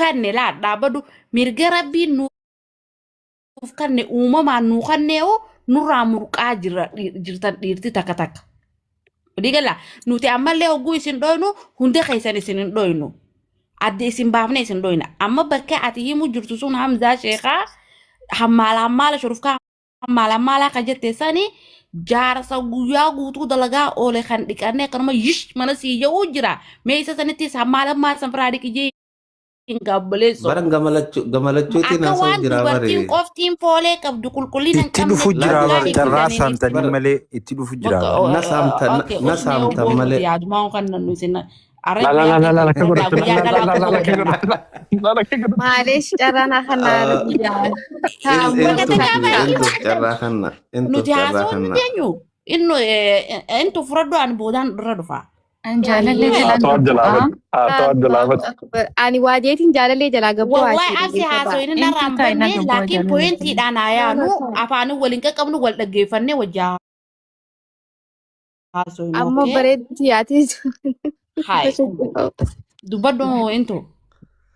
kanne laa dhaabadu mirga rabbiin nuuf kanne uumamaan nuu kanne oo nurraa murqaa jirtan dhiirti takka takka. Digala nuti ammallee hogguu isin dhoynu hunda keessan isin hin dhoynu. Adde isin baafne isin dhoyna. Amma bakka ati himu jirtu sun Hamzaa Sheekaa hammaala shurufkaa hammaala ka jette sani jaarsa guyyaa guutuu dalagaa oole kan dhiqanne akkanuma yish mana sii yoo jira. Mee isa sanittis hammaala san firaa dhiqijee hin gabbaleessu. Barang gamalachuutiin haasa'u jira bare. Dubartiin qoftiin foolee qabdu qulqullina hin itti dhufu jira bare carraa saamtanii malee itti dhufu jira. Na saamtan malee. Yaadumaa kan nannu isin لا كقول معلش ترى أنا خلنا nuti haasawwan jeenyu innu intu fudhadhu ani boodaan irra dhufa. أنا واجيت جالله جلا قبوا والله أسي haasawwan inni raambanne laakiin pointiidhaan ayaanu afaanii waliin qaqqabnu wal dhaggeeffanne wajjaa haasawwan. أما بريد ياتي Hai. Dubbadhu intu.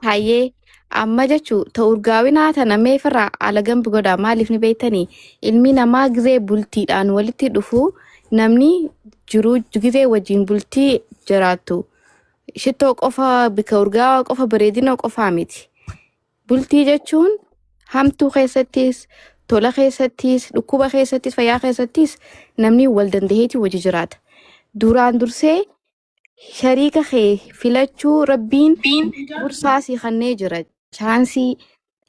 Hayyee amma jechuun ta'urgaawinaa tana meefarraa alagan bigoodhaa maaliif ni beektanii ilmi namaa gizee bultiidhaan walitti dhufu namni jiruu gizee wajjin bultii jiraattu shittoo qofa bika urgaawaa qofa bareedina qofaa miti. Bultii jechuun hamtuu keessattis tola keessattis dhukkuba keessattis fayyaa keessattis namni wal dandeetti wajji jiraata. Duraan dursee شريكة خي فيلاتشو ربين برساسي خنّي جرا شانسي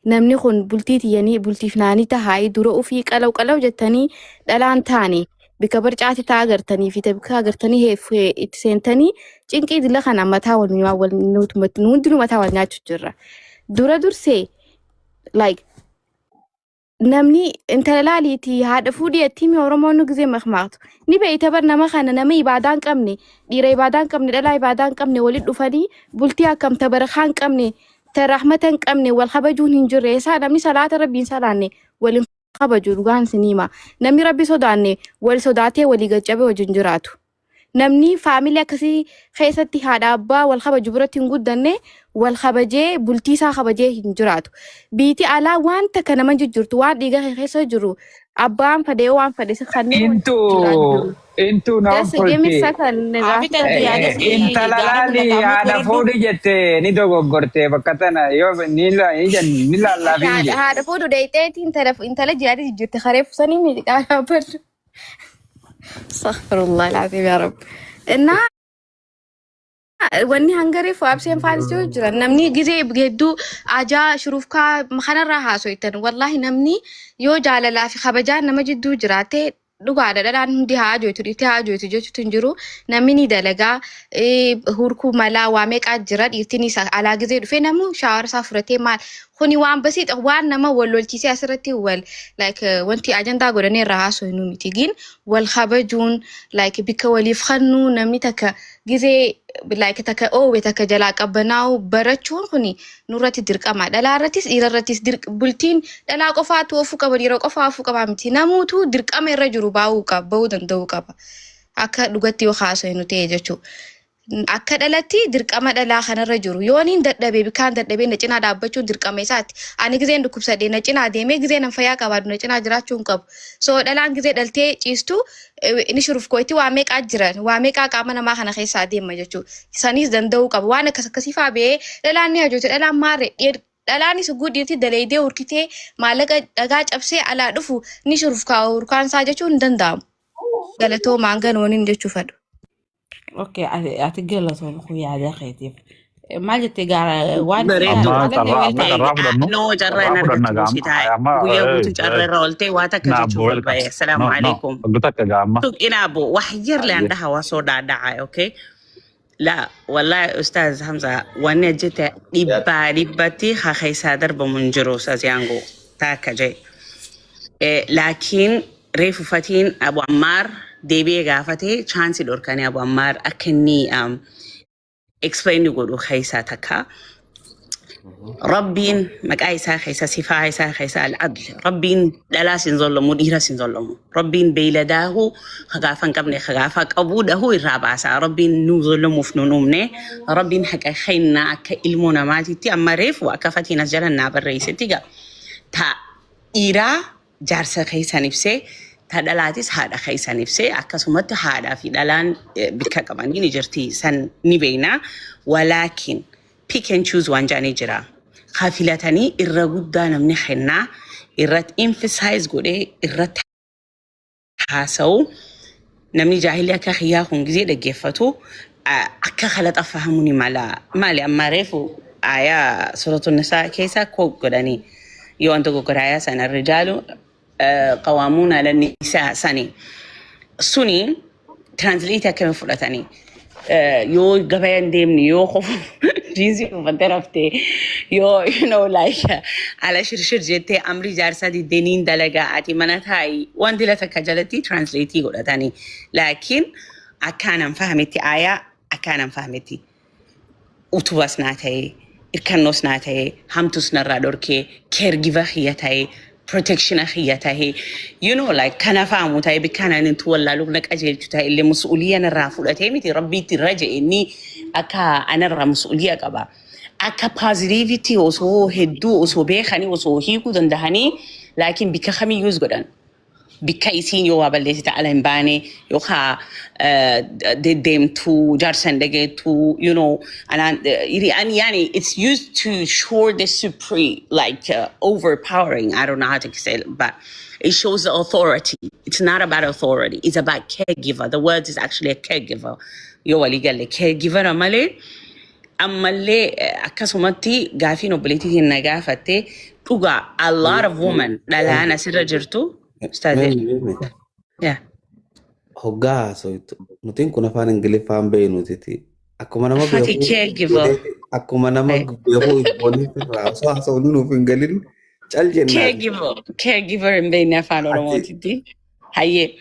نمني خن بلتيتي يعني بلتي فناني تهاي درو فيك قلو جتني دلان تاني بكبر جاتي تاجر تاني في تبكا جر تاني هي في اتسين تاني جنكي دلها خنا ما تاول من أول نوت متنون دلو ما تاول ناتش جرا دورا درسي like نمني انت لالي تي هذا فودي التيمي ورمانو جزء مخمات نبي يعتبر نمخنا نمي يبادان كمني ديري يبادان كمني لا يبادان كمني ولد دفني بلتيا كم تبرخان كمني ترحمة كمني والخبجون هنجر يسا نمي صلاة ربي سلاني والخبجون وعن سنيما نمي ربي صداني والصداتي وليجتبه وجنجراتو نمني فاميليا كسي خيستي هذا أبا والخبج برتين جدًا والخبجة بلتيسا خبجة هنجراتو بيتي على وان تكنا من جرتو وان ديجا خيس جرو أبام فدي وان فدي سخني انتو نعم فلتي انت لالي هذا فودي جتة نيدو غورتي بكتنا يو نيلا يجن نيلا لا بيجي هذا فودو دايتين انت لا جاري جرت خريف سنين ميجي استغفر الله العظيم يا رب إنها واني هنغري فابسين فالسيو جرا نمني جزي بجدو أجا شروفكا مخنا راها سويتن والله نمني يو جاللا في خبجان نما جدو جراتي لغا دادان دي هاجو تجو تنجرو نمني دلغا هوركو ملا واميك أجراد يتني على جزي في نمو شعر سافرتي مال خوني وان بسيط وان نما والولتيسي أسرتي وال like وانتي أجندا غورني راهاسو إنو ميتيجين والخبجون like بيكا وليفخنو نمني تكا جزي like تكا أو تكا جلاك أبناو برچون خوني نورتي درك أما دلا رتيس إيرا رتيس درك بلتين دلا قفات وفوكا بديرو قفا فوكا بامتي نموتو درك أما رجرو باوكا بودن دوكا با أكا لغتي وخاسو إنو تيجو akka dhalatti dirqama dhalaa kanarra jiru yooniin dadhabe bikaan dadhabe na cinaa dhaabbachuun dirqama isaati ani gizeen dhukkubsadhe na cinaa deemee gizeen an fayyaa qabaadhu na cinaa jiraachuun qabu so dhalaan gizee dhaltee ciistu inni shuruuf kooti waa meeqaa jiran waa meeqaa qaama namaa kana keessaa deema jechuu saniis danda'uu qaba waan akkasifaa bee dhalaan ni hajoote dhalaan maarre dhalaanis guddiitti daleedee urkitee maallaqa dhagaa cabsee alaa dhufu ni shuruuf kaa'u urkaansaa jechuun danda'amu galatoo maangan waniin jechuu fadhu. Okay, أتقل صار خويا هذا خيتيف ما جت قال وان نو جرى أنا ويا بوت جرى رولتي واتك جتشوف السلام عليكم إنا أبو وحير لي عندها وصور داعي أوكي لا والله أستاذ حمزة وانا جت لباتي خاخي سادر بمنجروس أزيانغو تاك جاي لكن ريف فاتين أبو عمار deebi'ee gaafatee chaansii dhorkanii Abu Ammaar akka inni explain godhu keessaa takka ربين مقاي ساخيسا سفاهي ساخيسا العدل ربين دلاس ظلمو ديراس ظلمو ربين بيلداه خغافن قبني خغافا قبوده الرابعسا ربين نو ظلمو فنونومني ربين حق خينا كإلمونا ماتي أمريف وأكفتي نسجلنا بالرئيستي تا إيرا جارسا خيسا نفسي تا دلاتيس هذا خيسا نفسي أكسمت هذا في دلان بكا كمان نجرتي سن نبينا ولكن pick and choose وانجاني جرا خافلتني الرغودا نمني حنا الرت emphasize غودي الرت حاسو نمني جاهليا كخيا خنجي دغفتو اكا خلط افهموني مالي اماريفو آية سورة النساء كيسا كوك غداني يو انتو غرايا سن الرجال قوامون على النساء سني سوني ترانزليت كم فلتني يو غبان ديمني يو خوف جيزي وبنترفتي يو you know like على شرشر جتي امري جارسا دي دينين دلغاتي مناتاي وان لا تكجلتي ترانسليتي غداني لكن اكانم فهمتي آية اكانم فهمتي وتوسناتي إركنوسناتي همتوسنا رادوركي caregiver خياتي protection خياتي you know like كنا فاهمو تاي بكنا نتولى لونك أجل تاي اللي مسؤولية نرافولتي متي ربي ترجع إني أكا أنا را مسؤولية كبا أكا positivity وسو هدو وسو بيخاني وسو هيكو دندهاني لكن بك خمي يوز قدن بكايسين يو وابلتي تعالى مباني يوخا ديم تو جارسن دقي تو you know أنا يعني it's used to show the supreme like overpowering I don't know how to say it but it shows the authority it's not about authority it's about caregiver the word is actually a caregiver يو اللي قال لي caregiver أما اللي أكاسومتي قافين وبليتي النجافتي توقع a lot of women لا أنا سر جرتو استاذ يا هوغا سويت نتين كنا فان انجلي فان بينو تيتي اكو انا ما فاتي caregiver اكو انا ما بيهو بوني في صح سولونو في انجلي چل جنا caregiver بين فان روموتي هي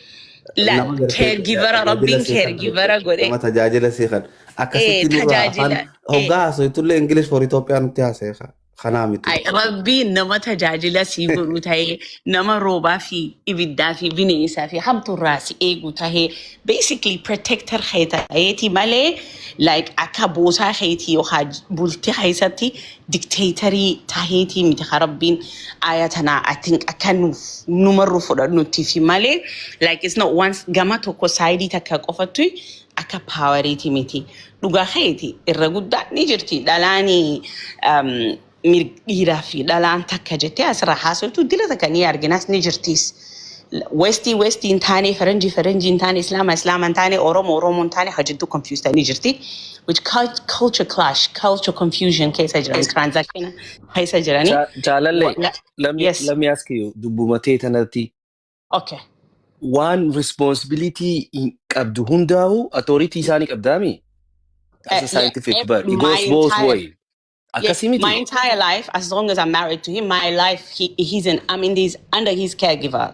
لا caregiver ربين caregiver غوري ما تجاجل سيخن اكاسيتي تجاجل هوغا سويت له انجليش فور ايثيوبيان تي سيخا خنامي اي ربي نما تجاجل سيغورو تاي نما روبا في إبدا في بنيسا في حمتو راسي ايغو تاي basically protector خيتا ايتي مالي like اكابوسا خيتي وخاج بولتي خيساتي dictatory تاهيتي متخربين آياتنا I think اكانو نمرو فودانو تيفي مالي like it's not once غاماتو كوسايدي تاكا قفتوي اكا باوريتي ميتي دوغا خيتي الرغودا نيجرتي دالاني ميرغيرا في دالان تاكاجتي اسرا حاسوتو ديلا تكني ارجناس نيجرتيس ويستي انتاني فرنجي انتاني اسلام انتاني اورومو انتاني حاجتو confused نيجرتي which culture clash culture confusion كيس اجران transaction كيس اجراني جالله let me ask you دبومتي تنتي okay one responsibility قبض هنداو authority ثاني قبدامي as a scientific but it goes both way Yes, my entire life, as long as I'm married to him, my life, I'm under his caregiver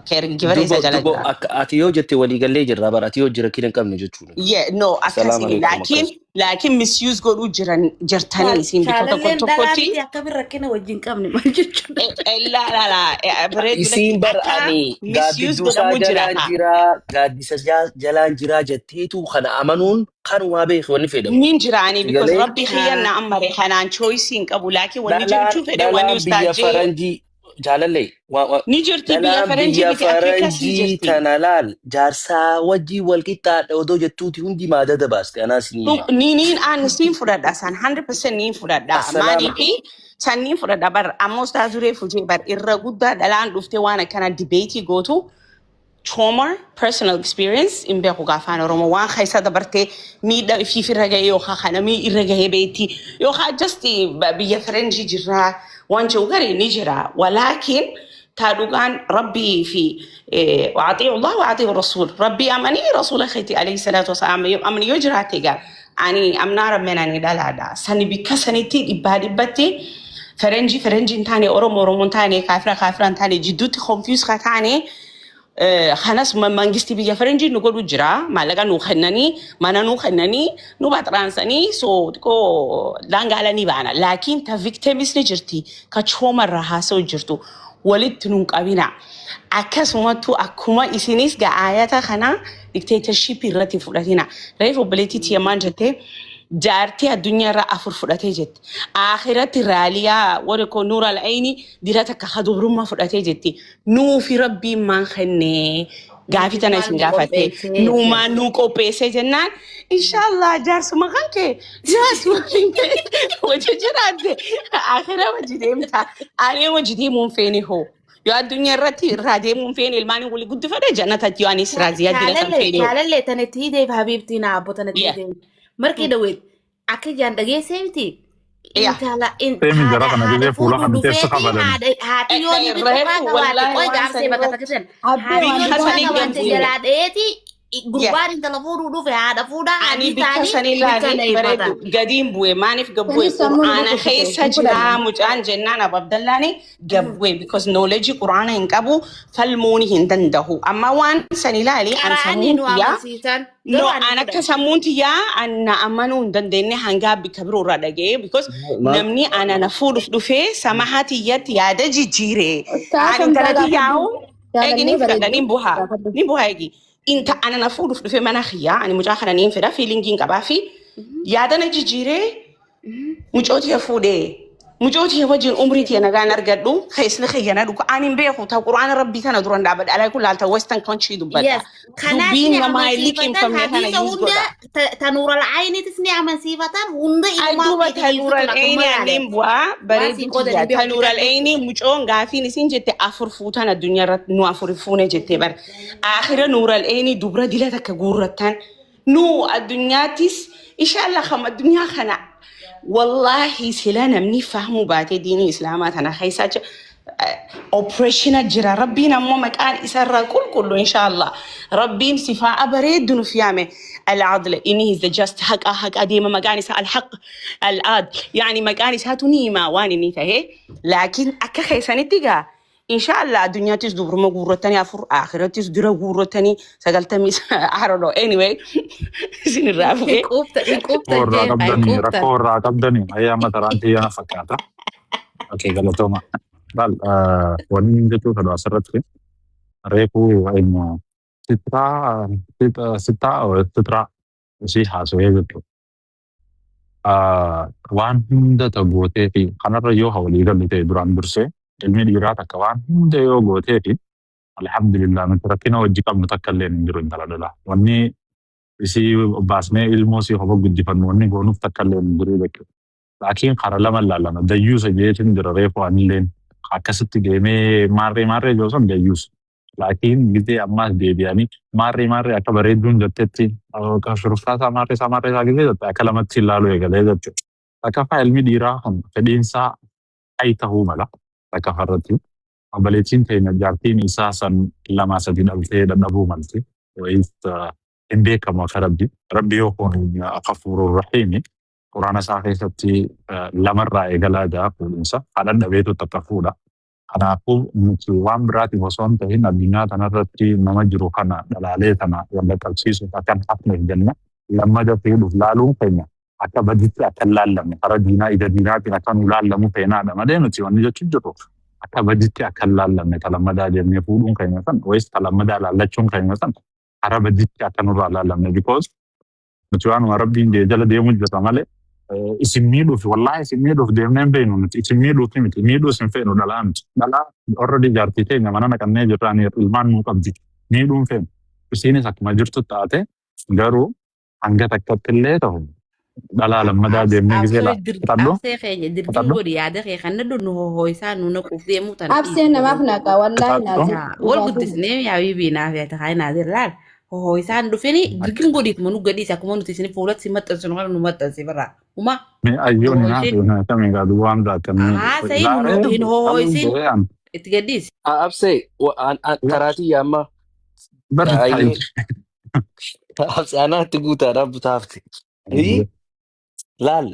is a jalaja. Atiyo jette wali galle jirra bar atiyo jira kidan kam ne jechuudha. Yeah, no, akasi, lakin misuse godu jirtani isin bikoto koti. Akabir rakena wajin kam ne maljechuudha. La. Isin bar ani gaddisa jalan jira jetteetu kana amanuun kan waa beek wani fedhamu. Min jirani because rabbi khiyana amare khanan choicing qabu lakin wani jirtu fedhe wani ustaje. Faranji jalalle نيجرتي بيا فرنجي فرنجي تنالال جارسا وجي والكتا دودو جتوتي هندي ما دادا باست انا سنين نين ان سين فرد اسان 100% نين فرد ما دي بي سنين فرد بر اموست ازوري فوجي بر الرغودا دلان دفتي وانا كان ديبيتي غوتو trauma personal experience in be خوغا فان رومو وان خيسا دبرتي مي دا في رغايو خانا مي رغاي بيتي يو خا جستي بيا فرنجي جرا وانجو غري نيجرا ولكن تادوغان ربي في وعطيه الله وعطيه الرسول ربي امني رسول خيتي عليه الصلاه والسلام امني يجراتيغا اني امنار مناني دالادا سني بكسنتي ابادبتي فرنجي انتاني اورومو انتاني كافرا انتاني جدوتي كونفيوز خاتاني خلاص mangisti biyya faranjii nu godhu jira maallaqa nu kennanii mana nu kennanii nu baxraansanii so ko daangaalanii baana laakiin ta victims ni jirti ka choomarra haasa'u jirtu walitti nun qabina akkasumattuu akkuma isinis ga'aayata kana dictatorship irratti fudhatina reef obboleettii tiyamaan jettee jaartii addunyaarra afur fudhatee jetti akhiratti raaliyaa warri ko nuura al'ayni dirata ka hadubrummaa fudhatee jetti nuufi rabbiin maan kennee gaafii tana isin gaafatte nuumaan nuu qopheessee jennaan inshallah jaarsuma kan kee jaarsuma kan kee wajji jiraate akhira wajji deemta ani wajji deemuun feene hoo yoo addunyaa irratti irraa deemuun feene ilmaanii walii guddifate jannatatti yoo anis raaziyaa diratan feene jaalallee tanatti hideef habiibtii naa abbo tanatti hideef marqii dawweet akka jaan dhageessee miti intala jara kana gizee fuula kan teessa qabadan haati yoo ni bifa qoy gaafsee bakka takkisan haati yoo ni bifa jalaa dheeti gurbaan intala fuudhuu dhufe haadha fuudhaa ani bikka sanillee bareedu gadiin bu'e maaniif gabbu'e qur'aana keessa jira mucaan jennaan ababdallaani gabbu'e because knowledge qur'aana hin qabu falmuuni hin danda'u amma waan sanilaali an sammuutiyaa no an akka sammuutiyaa anna amanuu hin dandeenye hangaa bikka biroo irraa dhagee because namni ana na fuudhuuf dhufee samahatiyyatti yaada jijjiire ani intalati yaa'u eeginiif dhadhaniin buhaa eegi inta ana na fuudhuuf dhufe mana khiyyaa ani mucaa kana niin fedha fiilingiin qabaa fi yaada na jijjiiree mucootii fuudhee mucootii wajjin umriitii nagaan argadhu keessi khiyyana dhuka ani beeku ta qur'aana rabbii tana duran dhaabadha alaa kun laalta western country dubbadha dubbiin namaa liqin famee kana yuusgodha tanuura la'ayinitis ni amansiifatan hunda ilmaa tanuura al'ayni aleen bu'aa bareedu tanuura al'ayni mucoon gaafiin isin jette afur fuutan addunyaa irratti nu afur fuune jettee bar akhira nuura al'ayni dubra dila takka guurrattan nu addunyaattis inshallah kham addunyaa kana والله سلنا مني فهموا بعد دين الإسلام أنا خيسات operation جرا ربنا مو مكان يسر كله إن شاء الله ربين صفاء بريد نفيامه العدل إني إذا جست حق أديم مكان يسال الحق العدل يعني مكان يساتني ما واني نيته لكن أكخيسان التجا إن شاء الله الدنيا تصدر مغورتني أفر آخرة تصدر غورتني سقلت ميس أحرده anyway سين الرافع ركورا قبضني أيام ترانتي أنا فكرت أوكي قالتوما بل ونين جتو كده أسرت كده ريكو إنه ستة أو سترة شيء حاسوي جتو وان هندا تبوته في خنا ريو حولي قبل تدران برسه ilmi dhiiraa takka waan hunda yoo gootee fi alhamdulillah nuti rakkina hojii qabnu takka illee hin jiru intala dhalaa wanni isii baasnee ilmoo isii hoba guddifannu wanni goonuuf takka illee hin jiru jechuudha. Laakiin kara lama laalama dayyuusa jeetiin jira reefu anilleen akkasitti deemee maarree joosan dayyuusa. Laakiin gizee ammaas deebi'anii maarree akka bareedduun jettetti shuruftaa maarree gizee jette akka lamatti ilaaluu eegalee jechuudha. Akka ilmi dhiiraa kun fedhiinsaa ay tahuu mala. Akka farratti obboleettiin teenya jaartiin isaa san lama sadi dhaltee dadhabuu malti wayis hin beekamu akka rabbi yoo kun Ghafuurur Rahiim quraana isaa keessatti lamarraa eegalaa jira fuudhinsa haadha dhabeetu takka fuudha. Kanaafuu nuti waan biraatiif osoo hin ta'in addunyaa kanarratti nama jiru kana dhalaalee tana wal qabsiisuuf akka hin hafneef jenna lammada fiduuf laaluun keenya akka baditti akka laallamne kara diinaa ija diinaatiin akka nu laallamu feenaadha malee nuti wanni jechuun jiru akka baditti akka laallamne talammadaa jennee fuudhuun keenya san wayis talammadaa laallachuun keenya san kara baditti akka nurraa laallamne because nuti waanuma rabbiin jala deemuu jirta malee isin miidhuuf wallaahi isin miidhuuf deemnee hin beeknu nuti isin miidhuuf miti miidhuus hin feenu dhalaa miti dhalaa already jaartii teenya mana naqannee jirraan ilmaan nuu qabdi miidhuun feenu isiinis akkuma jirtu taate garuu hanga takkatti illee ta'u dhalaa lammadaa deemnee gisee laa fudhadhu. Absee keenya dirdiin godhi yaada kee kan nu hohoisaa nu naquuf deemuu tan. Absee namaaf naqa wallaahi naasii. Wal guddisnee yaa bibii naaf yaa tahaa naasir laal hohoisaan dhufeni dirdiin godhiit manu gadhiis akkuma nuti isin fuulatti maxxansu nu nu maxxansi barraa. Uma. Ayyoon naa kamii gaadu waan biraatan. Sayin nu hin hohoisin itti gadhiis. Absee karaatii yaamma. Absee anaatti guutaadhaan butaafte. Laal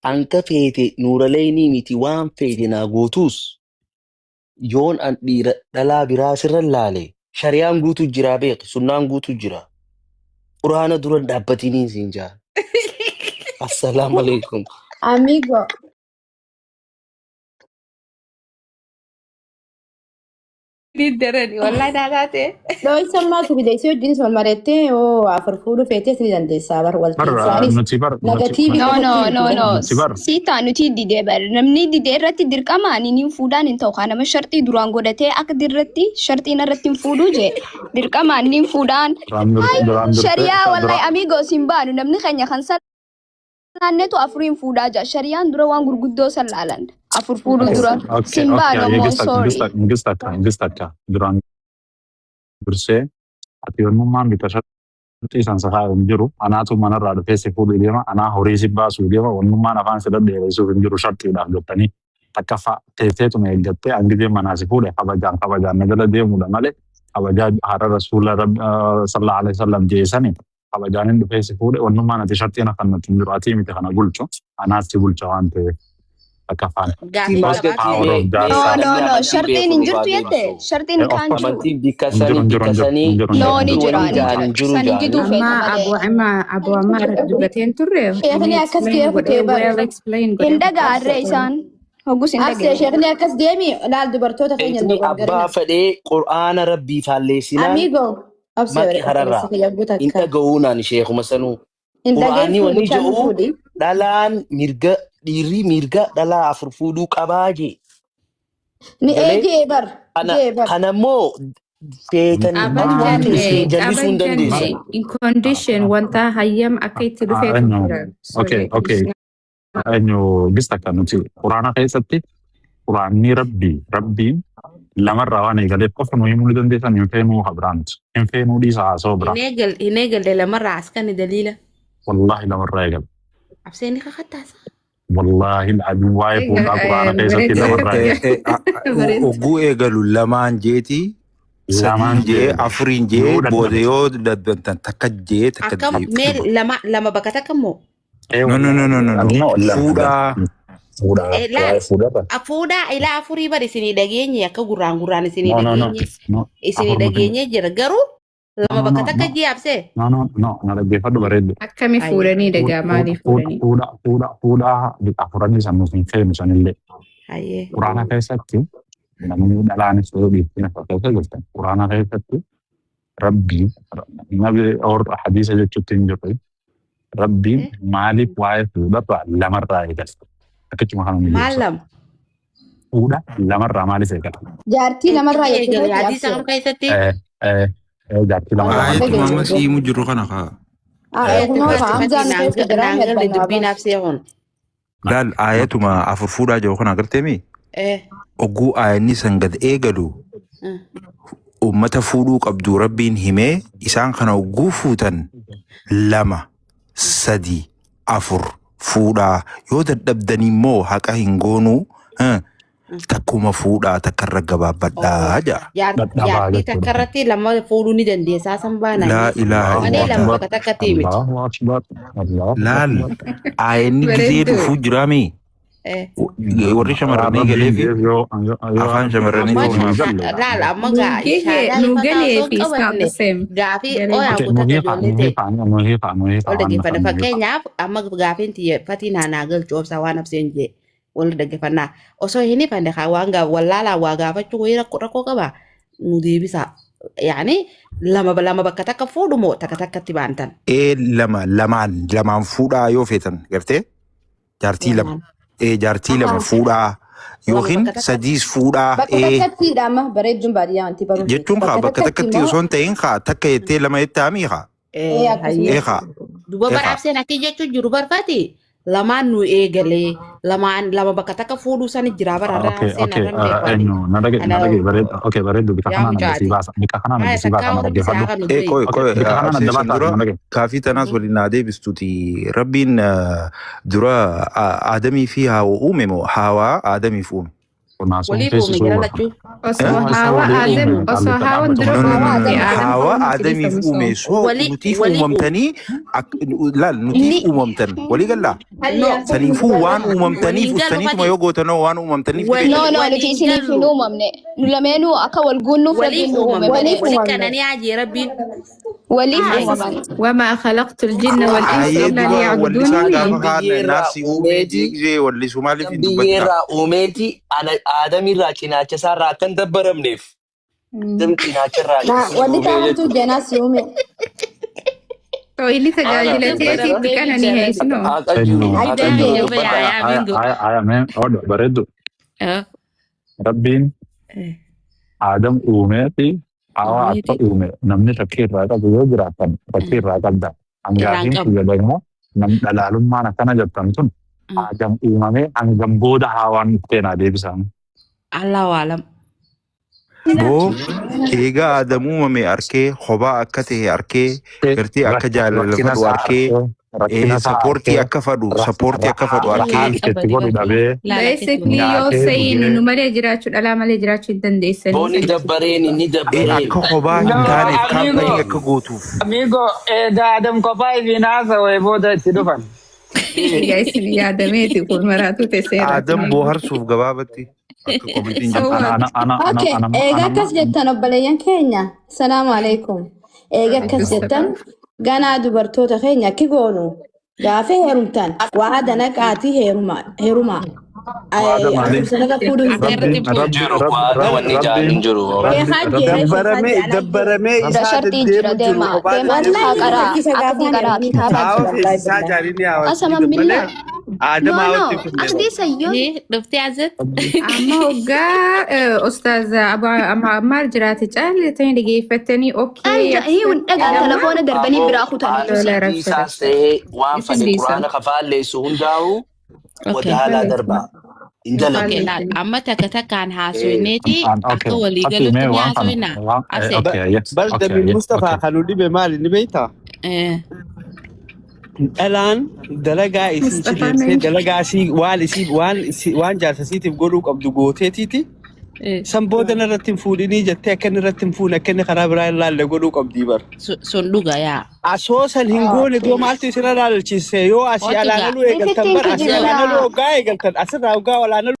anka feete nuuraleynii miti waan feete naa gootuus yoon an dhiira dhalaa biraa sirra laale Shariyaan guutuu jira beek. Sunnaan guutuu jira. Quraana dura dhaabbatanii siin jaa. Assalaamu alaikum. Amigo. Didderani wallahi daalaate. Loo isa maatu bidaysi wajjin wal mareettee oo afur fuudhu feetee sini dandeessaa bar wal keessaanis negatiivii No. Siita nuti didee bar namni didee irratti dirqamaan inni fuudhaan hin ta'u kanama sharxii duraan godhatee akka dirratti sharxiin irratti hin fuudhu jee dirqamaan inni fuudhaan shariyaa wallahi amigo sin baanu namni keenya kan naannetu afuriin fuudhaa jaa shariyaan dura waan gurguddoo sallaalan afur fuudhu dura sin baanu ammoo sorry. Ingista duraan dursee ati yemmummaan bita sharxii san sakaa hin jiru anaatu manarraa dhufee si fuudhu deema anaa horii si baasuu deema wannummaan afaan si daddeebisuuf hin jiru sharxiidhaaf jettanii takka teesseetuma eeggattee angizee manaa si fuudhe kabajaan nagala deemuudha malee kabajaa haadha rasuula sallallahu alaihi wasallam jeesanii kabajaanin dhufee si fuudhe wannummaan ati sharxiin akkan nuti hin jiru ati miti kana bulchu anaas si bulcha waan ta'eef takka faan. No. Shartiin hin jirtu jette. Shartiin kan jiru. Amantii bikkasanii No ni jira. Sani jitu Amma Abu Ammar dubbateen turre. Sheekni akkas kee kutee bara. hin dhagaarre isaan. Hoggus hin Aksee dhagaarre. sheekni akkas deemi laal dubartoota keenya Eetni abbaa fedhee qur'aana rabbii faalleessinaan Amigo. maqi hararraa hin dhaga'uunaan sheekuma sanuu. Hin Qur'aanni wanni dhageeffuudhi kan jedhu fuudhi. dhalaan mirga dhiirri mirga dhalaa afur fuudhuu qabaa jee. Ni Galee jee bar. Jee bar. Kanammoo feetanii waan isin jallisuu hin dandeessu. In condition wanta hayyam akka itti dhufee Okay. Eenyu gista kan nuti quraana keessatti quraanni rabbiin lamarraa waan eegaleef qofa nu himuu ni dandeessan hin feenuu habraanti. Hin feenuu dhiisa haasoo biraa. Hin eegalle lamarraa as kan daliila. Wallahi lamarraa eegale. Abseeni kakattaasa. Wallahi al'adun waa'ee fuudhaa quraana keessatti lamarraa eegale. Ogguu eegalu lamaan jeeti. Lamaan jee afuriin jee booda yoo dadbantan takka jee takka Akkam mee lama bakka takka immoo. No. Fuudhaa ilaa afurii bari isinii dhageenye akka gurraan isinii dhageenye. Isinii dhageenye jira garuu lama bakka takka jiyaabsee. No, na dhaggeeffadhu bareeddu. akkami fuudhanii dhagaa maaliif fuudhanii? Fuudhaa afuranii sannuuf hin feenu sanillee. Quraana keessatti namni dhalaanis yoo dhiibbina akka keessa jirtan quraana keessatti rabbiin nabi hadiisa jechuutti hin jirre rabbiin maaliif waa'ee fuudhaa lamarraa eegala. Akkachuma kana ni Maal lama? fuudha lamarraa maaliif eegala? Jaartii lamarraa Eegale hadiisa kam keessatti? Jaartii lamarraa maaliif Aayatu amma siimu jiru kana kaa. Naangalle dubbiin absee kun. Laal aayatuma afur fuudhaa jiru kana agarteemi? Ogguu aayanni san gad eegalu ummata fuudhuu qabdu rabbiin himee isaan kana ogguu fuutan 2, 3, 4 fuudhaa yoo dadhabdan immoo haqa hin goonuu takkuma fuudhaa takkarra gabaabbadhaa jaa. Jaartii takka irratti lama fuudhuu ni dandeessaa san baana. Laa ilaaha Malee lama bakka takkatti miti. laal aayanni gizee dhufuu jiraami. Warri shamarranii galee fi afaan shamarranii Laal amma Nu galee fi it's not the same. gaafii ooyaa guutate ijoollee ta'e. Ol dhaggeeffannaa fakkeenyaaf amma gaafiin xiyyeeffatiin haanaa galchu obsaa waan abseen jee wal dhaggeeffannaa osoo hin ifanne waan wallaalaa waa gaafachuu wayii rakkoo qaba nu deebisa. Yaani lama bakka takka fuudhu moo takka takkatti baantan. lamaan fuudhaa yoo feetan gartee jaartii lama. Jaartii lama fuudhaa yookiin sadiis fuudhaa. Bakka takkattiidha amma bareedduun baadiyyaa wanti baruuf. Jechuun kaa bakka takkatti osoo hin ta'in kaa takka jettee lama jettee hamii kaa. Kaa. Duba baraabseen akki jechuun jiru barfaati. Lamaan nu eegalee lama bakka takka fuudhuu sani jira baraabseen bareeddu bika kanaan agarsiisii baasa dhaggeeffadhu. Kaafii tanaas waliin naa deebistuuti. Rabbiin dura Aadamii fi Haawaa uume moo Haawaa Aadamiif uume? Walii uume jira lachuu. Osoo haawaan dura uumamte hawa aadamiif uume soo nutiif uumamtanii laal nutiif uumamtan walii gallaa saniifuu waan uumamtaniif uffaniituma yoo gootanoo waan uumamtaniif No, nuti isiniif hin uumamne. Nu lameenuu akka wal guunnuuf Waliif uumame. Walii kananii ajee rabbiin. waliif uumaman. وما خلقت الجن والإنس إلا ليعبدوني nafsi uumee jiigee wallisuu maaliif hin dubbatan Biyyeerraa uumeeti aadamirraa cinaacharraa kan dabbaramneef. Cinaacharraa Wanti taa'amtu jeenaas uume. inni tajaajilateetitti qananii heesnoo. bareeddu rabbiin Adam uumeeti hawa akka uume namni fakkii irraa qabu yoo jiraatan fakkii irraa qabda. Hangaafiin fayyadamu nam dhalaalummaan akkana jettan tun Adam uumamee hangam booda hawaan itteenaa deebisan. Allahu alam. boo eegaa Adam uumame arkee kophaa akka ta'e arkee gartee akka jaalalafadhu arkee sappoortii akka fadhu arkee Basically yoo saying nu malee jiraachuu dhalaa malee jiraachuu hin dandeessanii. Booni dabbareen inni dabbareen. akka kophaa hin taaneef kaampanii akka gootuuf. Amigo, Adam kophaa ifiin haasawee booda itti dhufan. Isin yaadameeti kun maraatu teesseera. Adam bohaarsuuf gabaabatti akka komitiin Okay, eega akkas jettan obboleeyyan keenya. Salaamu alaikum. Eega akkas jettan ganaa dubartoota keenya akki goonu gaafa heerumtan waa danaqaatii heerumaa. Sanaga fuudhu hin dabbaramee isaa Shartii jira deemaa haa qaraa akka qaraa kitaaba. Asaman billee. Asdii sayyoo. Dhuftee azet. Amma hoggaa Ustaaz Ammaar jiraate caalee ta'ee dhageeffatanii okkee. Dhagaa telefoona darbanii biraa kutan. Isaas ta'ee waan fane quraana kafaalleessu hundaa'u wadaalaa darbaa. Amma takkaan haasofneeti akka walii galatti haasofna. Baldamin Mustafaa kan dhibe maali ni beektaa? Dhalaan dalagaa isii cileessee dalagaa waan jaarsasiitiif godhuu qabdu gooteetiiti. San booda irratti hin fuudhinii jettee akka inni irratti hin fuudhin akka inni karaa biraa ilaalle godhuu qabdii bar. Sun dhuga yaa. Asoosan hin goone doo maaltu isin ilaalchise yoo asii alaanaluu eegaltan bar asii alaanaluu hoggaa eegaltan asirraa hoggaa olaanaluu.